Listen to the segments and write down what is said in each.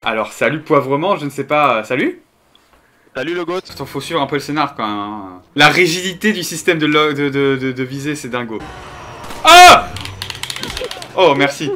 Alors, salut Poivrement, je ne sais pas... Salut? Salut le goth. Attends, faut suivre un peu le scénar quand même. Hein. La rigidité du système de visée, c'est dingo. Ah! Oh, merci.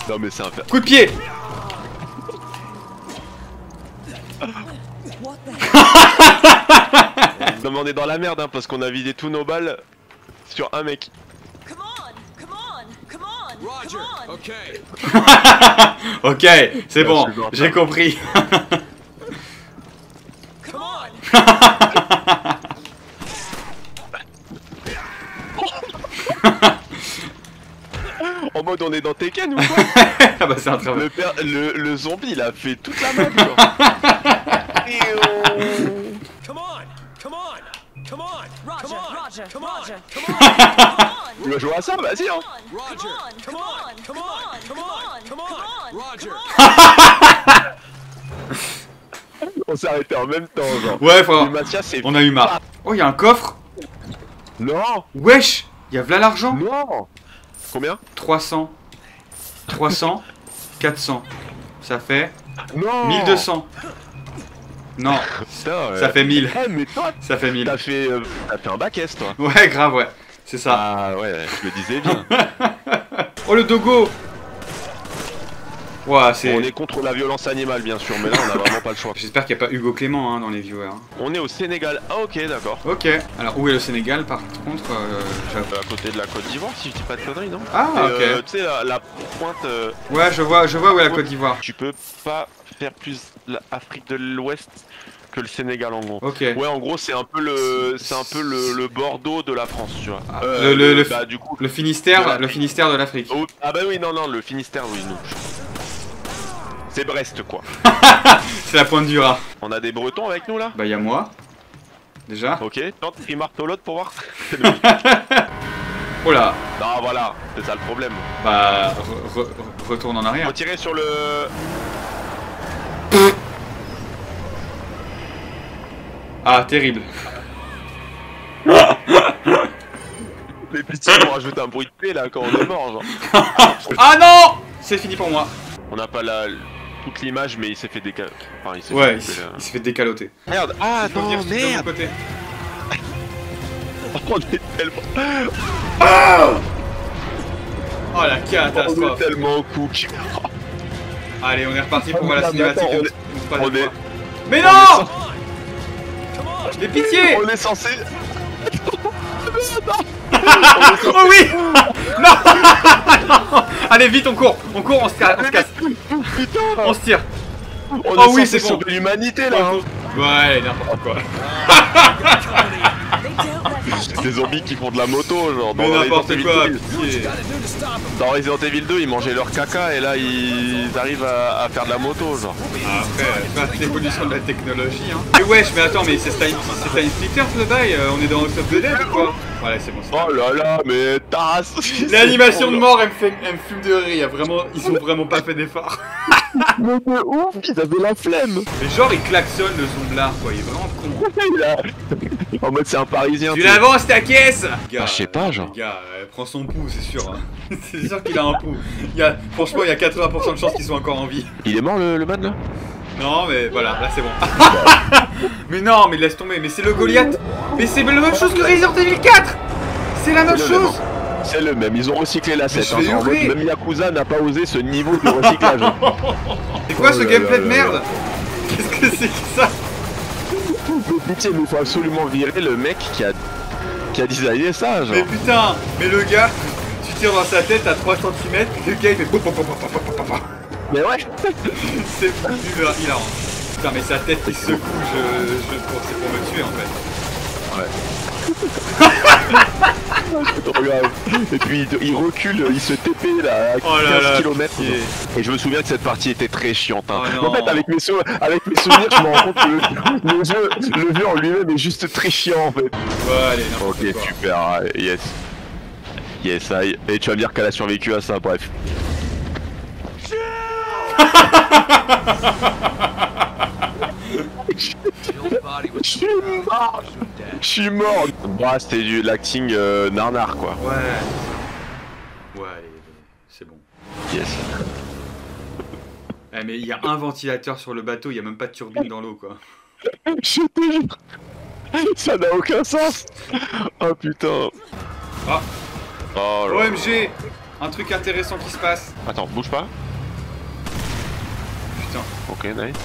Non mais c'est un Coup de pied! Non mais on est dans la merde hein, parce qu'on a vidé tous nos balles sur un mec. Roger, okay. Ok, c'est bon, j'ai compris. Come on. En mode on est dans Tekken ou quoi? Ah bah c'est un travail. Le zombie il a fait toute la map genre. Come on. Come on. Come on. Roger, Come on. Roger, Come on. Roger. Come on. Tu veux jouer à ça? Vas-y hein. Roger. Come on. Come on. Come on. Come on. Roger. On s'est arrêté en même temps genre. Ouais, frère. Et Mathias, c'est... On a eu marre. Oh, il y a un coffre. Non. Wesh, il y a v'là l'argent. Non. Combien? 300. 300. 400. Ça fait Non. 1200. Non, Putain, ça fait 1000. Eh mais toi, Ça fait 1000. t'as fait un bac S toi. Ouais, grave, ouais. C'est ça. Ah ouais, je me disais bien. Oh, le dogo. Ouais, On c'est... est contre la violence animale bien sûr, mais là on a vraiment pas le choix. J'espère qu'il n'y a pas Hugo Clément hein, dans les viewers. On est au Sénégal. Ah ok d'accord. Ok. Alors, où est le Sénégal par contre j'avoue. À côté de la Côte d'Ivoire si je dis pas de conneries non? Ah, Et, ok. tu sais la pointe... Ouais, je vois où est la Côte d'Ivoire. Tu peux pas faire plus l'Afrique de l'Ouest que le Sénégal en gros. Ok. Ouais en gros c'est un peu le Bordeaux de la France tu vois. Ah, Bah, du coup... le Finistère de l'Afrique. Oh, ah bah oui non le Finistère oui nous. C'est Brest quoi. C'est la pointe du rat. On a des Bretons avec nous là? Bah, y'a moi. Déjà. Ok, tente marteau l'autre pour voir. Oh là. Non voilà, c'est ça le problème. Bah, retourne en arrière. Retirer sur le... Ah, terrible. Mais pitié pour rajouter un bruit de paix là quand on est mort genre. Ah non! C'est fini pour moi. On n'a pas toute l'image mais il s'est fait décaler. Enfin, il s'est Ouais, il fait, s'est fait décaloter. Merde. Ah Il faut venir non de mon merde. côté. On est tellement... Oh la On est catastrophe. tellement cook. Allez, on est reparti pour la Attends, cinématique. on de- est- pas de on est- fois. Mais on non! est Mais pitié! On est censé... Oh oui! Non! Non! Allez, vite, on court, on se casse. Putain. On se tire. On Oh est oui, censé c'est bon. sauver l'humanité là hein. Ouais, n'importe quoi. Des zombies qui font de la moto genre Mais dans n'importe Resident quoi, Evil 2. pitié. Dans Resident Evil 2 ils mangeaient leur caca et là ils arrivent à faire de la moto genre. Après, c'est l'évolution de la technologie, hein. Mais wesh, mais attends, mais c'est Time Splitters le bail, on est dans House of the Dead ou quoi? Ouais, c'est bon, c'est bon. Oh là là mais tasse. L'animation de mort, elle me fume de rire, vraiment, ils ont vraiment pas fait d'effort. Mais de ouf, ils avaient la flemme. Mais genre, il klaxonne le zomblard, quoi, il est vraiment con. En mode c'est un parisien. Tu tu sais. l'avances ta caisse! Gars, je sais pas, genre. Les gars, prends son pouls, c'est sûr. Hein. C'est sûr qu'il a un pouls. Franchement, il y a 80% de chances qu'ils soient encore en vie. Il est mort le man là? Non, mais voilà, là c'est bon. Mais non, mais laisse tomber, mais c'est le Goliath. Mais c'est la même chose que Resident Evil 4. C'est la même C'est le chose. C'est le même, ils ont recyclé l'asset. je vais Genre, en mode, hurler. même Yakuza n'a pas osé ce niveau de recyclage. C'est quoi Oh ce là gameplay là de là merde? Qu'est-ce que c'est que ça? Mais pitié, mais il faut absolument virer le mec qui a designé ça, genre. Mais putain, mais le gars, tu tires dans sa tête à 3 cm, le gars il fait pop, pop, pop, pop, pop, pop, pop. Mais ouais. C'est hilarant. Putain, mais sa tête qui secoue, c'est pour me tuer en fait. Ouais. C'est trop grave. Et puis il recule, il se TP là à 15 Oh là là, km. pitié. Et je me souviens que cette partie était très chiante. Hein. Oh non. En fait, avec mes souvenirs, je me rends compte que le jeu en lui-même est juste très chiant en fait. Ouais, allez, n'importe Ok, quoi. super, yes. Yes, aïe. Et tu vas me dire qu'elle a survécu à ça, bref. Je suis mort. Je suis mort. Bah, c'était du l'acting narnar quoi. Ouais. Ouais, allez, c'est bon. Yes. Eh, mais il y a un ventilateur sur le bateau, il y a même pas de turbine dans l'eau quoi. Je te jure. Ça n'a aucun sens. Oh putain. Ah. Oh là. OMG, un truc intéressant qui se passe. Attends, bouge pas. Putain. Ok, nice.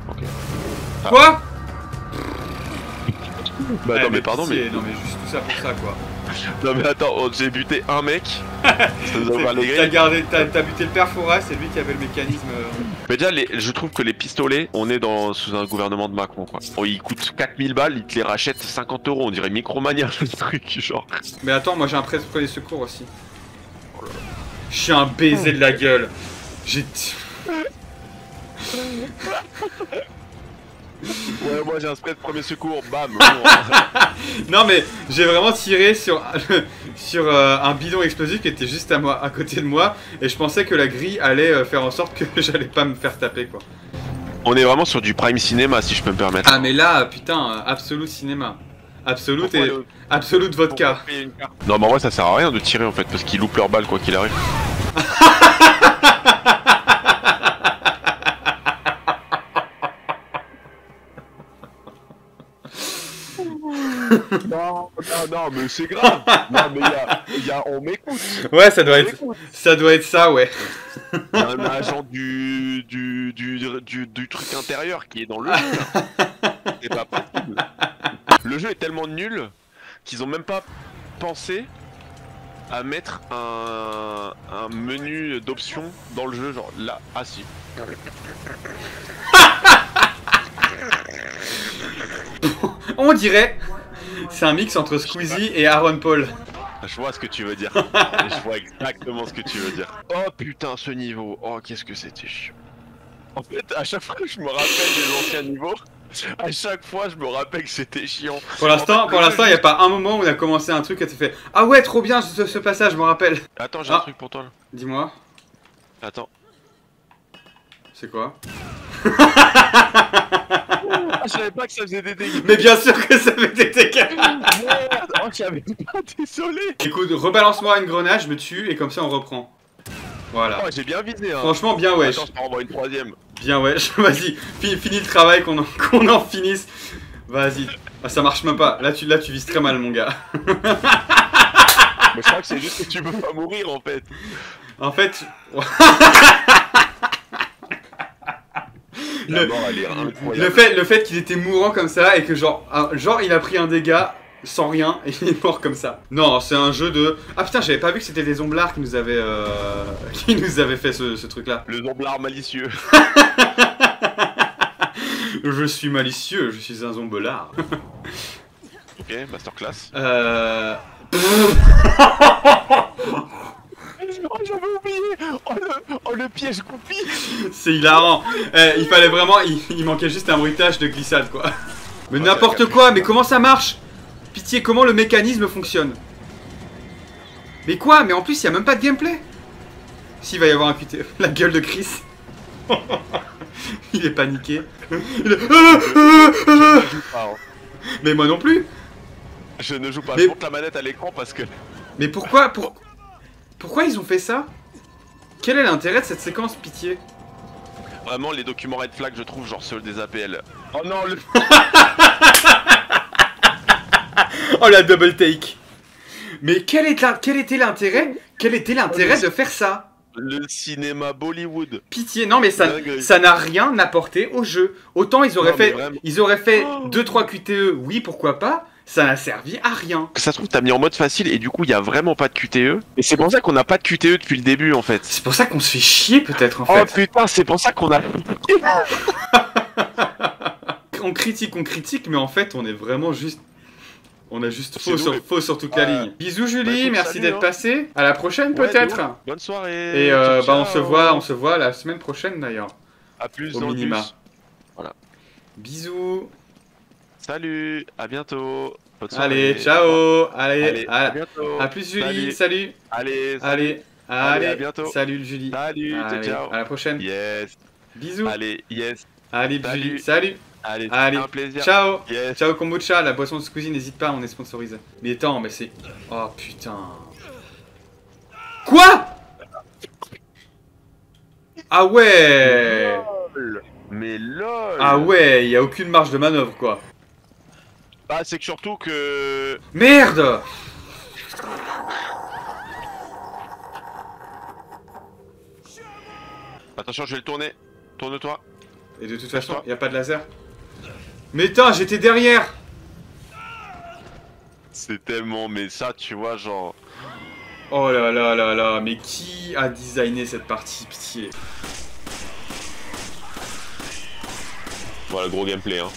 Ok. Ah. Quoi? Bah attends, mais pardon, pitié, mais... Non mais juste tout ça pour ça quoi. Non mais attends, oh, j'ai buté un mec. Ça nous a ouvert les T'as grilles. gardé, t'as buté le père Fora, c'est lui qui avait le mécanisme. Mais déjà, je trouve que les pistolets, on est sous un gouvernement de Macron quoi. Oh, ils coûtent 4000 balles, ils te les rachètent 50 €, on dirait Micromania le truc genre. Mais attends, moi j'ai un premier secours aussi. Je suis un baiser de la gueule. J'ai... Ouais, moi j'ai un spray de premier secours, bam. Non mais j'ai vraiment tiré sur, sur un bidon explosif qui était juste à côté de moi et je pensais que la grille allait faire en sorte que j'allais pas me faire taper quoi. On est vraiment sur du prime cinéma si je peux me permettre. Ah mais là putain, absolute cinéma. Absolute Pourquoi et absolute vodka. Non mais en vrai ça sert à rien de tirer en fait parce qu'ils loupent leur balle quoi qu'il arrive. Non, mais c'est grave. Non, mais on m'écoute. Ouais, ça doit être ça, ouais. Il y a un agent du truc intérieur qui est dans le jeu. C'est pas possible. Le jeu est tellement nul qu'ils ont même pas pensé à mettre un menu d'options dans le jeu, genre là, ah si. On dirait, c'est un mix entre Squeezie et Aaron Paul. Je vois ce que tu veux dire. Je vois exactement ce que tu veux dire. Oh putain, ce niveau. Oh, qu'est-ce que c'était chiant. En fait, à chaque fois que je me rappelle des anciens niveaux, à chaque fois je me rappelle que c'était chiant. Pour l'instant, il n'y a pas un moment où on a commencé un truc et tu fait ah ouais, trop bien ce passage, je me rappelle. Attends, j'ai un truc pour toi là. Dis-moi. Attends. C'est quoi? Ah, je savais pas que ça faisait des dégâts. Mais bien sûr que ça fait des dégâts. Merde. Oh, j'avais pas, désolé. Écoute, rebalance-moi une grenade, je me tue et comme ça on reprend. Voilà. Oh, j'ai bien visé hein. Franchement, bien wesh. Attends, je t'en envoie une troisième. Bien wesh. Vas-y, finis le travail, qu'on en finisse. Vas-y. Ah, ça marche même pas. Là, tu vises très mal, mon gars. Mais je crois que c'est juste que tu veux pas mourir en fait. En fait... le fait qu'il était mourant comme ça et que genre il a pris un dégât sans rien et il est mort comme ça. Non, c'est un jeu de... Ah putain, j'avais pas vu que c'était des zomblards qui nous avaient fait ce truc là. Le zomblard malicieux. Je suis malicieux, je suis un zombelard. Ok, masterclass. Oh, j'avais oublié. Oh, le piège goupille. C'est hilarant. Il fallait vraiment... Il manquait juste un bruitage de glissade, quoi. Mais n'importe quoi, mais comment ça marche? Pitié, comment le mécanisme fonctionne? Mais quoi? Mais en plus, il n'y a même pas de gameplay. S'il va y avoir un QTE. La gueule de Chris. Il est paniqué. Mais moi non plus. Je ne joue pas. Mais... Je monte la manette à l'écran parce que... Mais pourquoi ils ont fait ça? Quel est l'intérêt de cette séquence, pitié? Vraiment, les documents red flag, je trouve, genre ceux des APL. Oh non, le... Oh la double take. Mais quel était l'intérêt de faire ça? Le cinéma Bollywood. Pitié, non mais ça n'a rien apporté au jeu. Autant ils auraient fait 2-3 QTE, oui pourquoi pas. Ça n'a servi à rien. Ça se trouve, t'as mis en mode facile et du coup, il y a vraiment pas de QTE. Et c'est pour ça qu'on n'a pas de QTE depuis le début en fait. C'est pour ça qu'on se fait chier peut-être en fait. Oh putain, c'est pour ça qu'on a... On critique, mais en fait on est vraiment juste... On a juste faux sur toute la ligne. Bisous Julie, merci d'être passé. À la prochaine peut-être. Bonne soirée. Et bah on se voit la semaine prochaine d'ailleurs. À plus au minima. Voilà. Bisous. Salut, à bientôt. Allez, ciao. Allez, à bientôt. À plus Julie, salut. Allez, à bientôt. Salut Julie. Salut, ciao. À la prochaine. Yes. Bisous. Allez, yes. Allez Julie, salut. Allez, un plaisir. Ciao. Yes. Ciao kombucha, la boisson de Squeezie, n'hésite pas, on est sponsorisé. Mais attends, mais c'est... Oh putain. Quoi? Ah ouais. Mais lol. Ah ouais, y a aucune marge de manœuvre quoi. Ah, c'est que surtout que... Merde. Attention, je vais le tourner. Tourne-toi. Et de toute façon, y a pas de laser. Mais putain, j'étais derrière. C'est tellement... Mais ça, tu vois, genre... Oh là là là là, mais qui a designé cette partie, pitié. Voilà, gros gameplay, hein.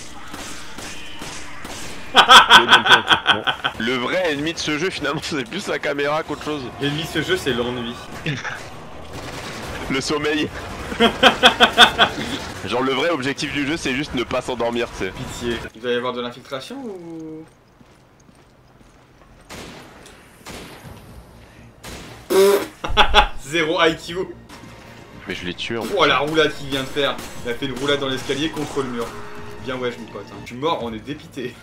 Le gameplay, le vrai ennemi de ce jeu, finalement, c'est plus la caméra qu'autre chose. L'ennemi de ce jeu, c'est l'ennui. Le sommeil. Genre, le vrai objectif du jeu, c'est juste ne pas s'endormir, tu sais. Pitié. Il va y avoir de l'infiltration ou... Zéro IQ. Mais je l'ai tué en Oh la roulade qu'il vient de faire. Il a fait une roulade dans l'escalier contre le mur. Bien wesh mon pote. Hein. Tu mort, on est dépité.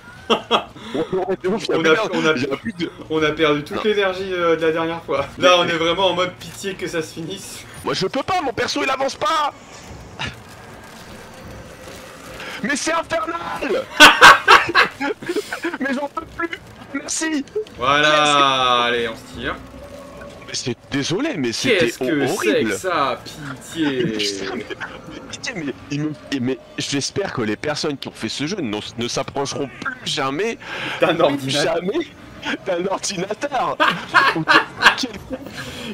On a perdu toute l'énergie de la dernière fois. Là on est vraiment en mode pitié que ça se finisse. Moi je peux pas, mon perso il avance pas. Mais c'est infernal. Mais j'en peux plus. Merci. Voilà, allez on se tire. Mais c'est désolé, mais c'était horrible. Qu'est-ce que c'est que ça, pitié. Mais j'espère que les personnes qui ont fait ce jeu ne s'approcheront plus jamais d'un ordinateur. Jamais d'un ordinateur.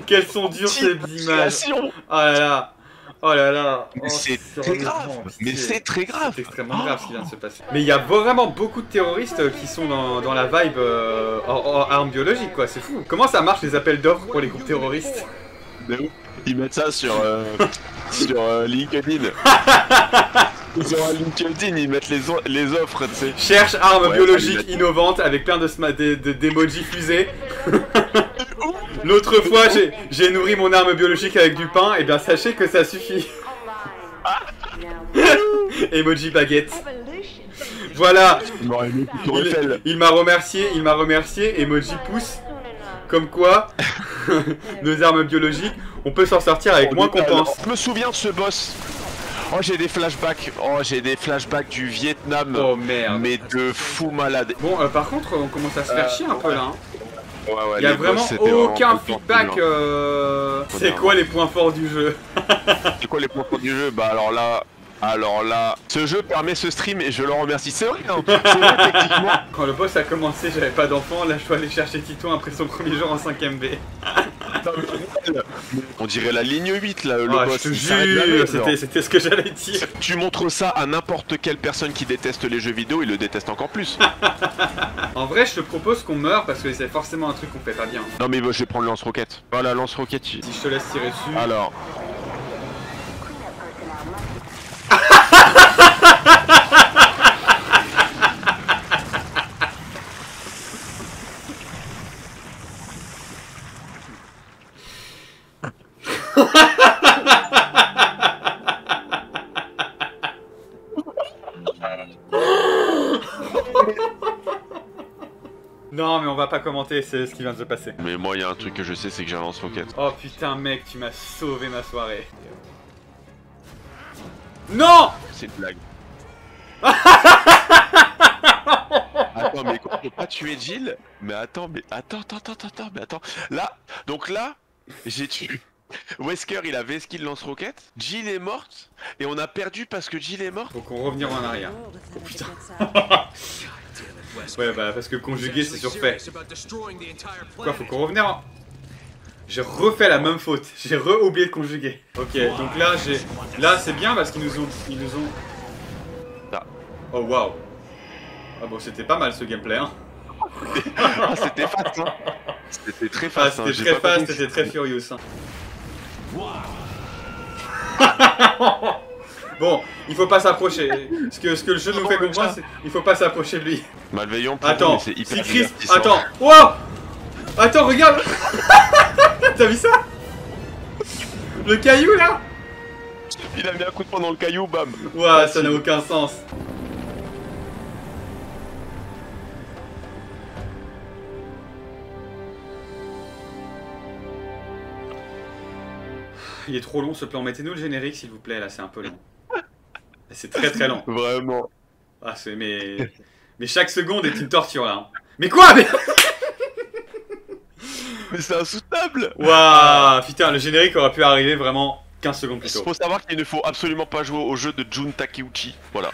Quelles sont dures ces images. Oh là là. Oh là là. Mais c'est très grave. Mais c'est très grave. C'est extrêmement grave ce qui vient de se passer. Mais il y a vraiment beaucoup de terroristes qui sont dans la vibe armes biologiques quoi, c'est fou. Comment ça marche les appels d'offres pour les groupes terroristes? Ils mettent ça sur LinkedIn. Sur LinkedIn, ils mettent les offres, tu sais. Cherche armes biologiques innovantes avec plein d'emojis fusées. L'autre fois, j'ai nourri mon arme biologique avec du pain, et bien sachez que ça suffit. Emoji baguette. Voilà. Il m'a remercié, emoji pouce. Comme quoi, nos armes biologiques, on peut s'en sortir avec moins qu'on pense. Je me souviens de ce boss. Oh j'ai des flashbacks. Oh j'ai des flashbacks du Vietnam. Oh merde. Mais de fou malade. Bon par contre on commence à se faire chier un peu là. Hein. Ouais, il y a vraiment aucun feedback. C'est quoi les points forts du jeu? C'est quoi les points forts du jeu? Bah alors là, ce jeu permet ce stream et je le remercie. C'est vrai, hein. C'est vrai techniquement. Quand le boss a commencé, j'avais pas d'enfant. Là, je dois aller chercher Tito après son premier jour en 5ème B. On dirait la ligne 8 là, le boss. Je te jure, c'était ce que j'allais dire. Tu montres ça à n'importe quelle personne qui déteste les jeux vidéo, il le déteste encore plus. En vrai, je te propose qu'on meure parce que c'est forcément un truc qu'on fait pas bien. Non mais je vais prendre le lance-roquette. Voilà, lance-roquette. Si je te laisse tirer dessus. Alors. Non mais on va pas commenter, c'est ce qui vient de se passer. Mais moi il y a un truc que je sais, c'est que j'ai un lance-roquette. Oh putain mec, tu m'as sauvé ma soirée. Non. C'est une blague. Attends mais on peut pas tuer Jill? Mais attends, mais attends. Là, donc là, j'ai tué. Wesker il avait skill lance-roquette, Jill est morte, et on a perdu parce que Jill est morte. Faut qu'on revienne en arrière. Oh putain. Ouais bah parce que conjuguer c'est surfait. Quoi, faut qu'on revienne en... J'ai refait la même faute, j'ai oublié de conjuguer. Ok, donc là c'est bien parce qu'ils nous ont... Ah. Oh waouh. Ah bon c'était pas mal ce gameplay hein. Ah, c'était fast hein. C'était très fast. C'était très fast, c'était très furious hein. Bon, il faut pas s'approcher. Ce que le jeu nous fait comprendre, c'est il faut pas s'approcher de lui. Malveillant pour attends, vous, mais c'est hyper si Chris, divertissant. attends, wow. Attends, regarde. T'as vu ça? Le caillou là? Il a mis un coup de poing dans le caillou, bam. Ouah, ça n'a aucun sens. Il est trop long ce plan. Mettez-nous le générique s'il vous plaît, là, c'est un peu long. C'est très très long. Vraiment. Ah, c'est mais chaque seconde est une torture là. Hein. Mais quoi mais... Mais c'est insoutenable. Waouh, putain, le générique aurait pu arriver vraiment 15 secondes plus Il tôt. faut savoir qu'il ne faut absolument pas jouer au jeu de Jun Takeuchi. Voilà.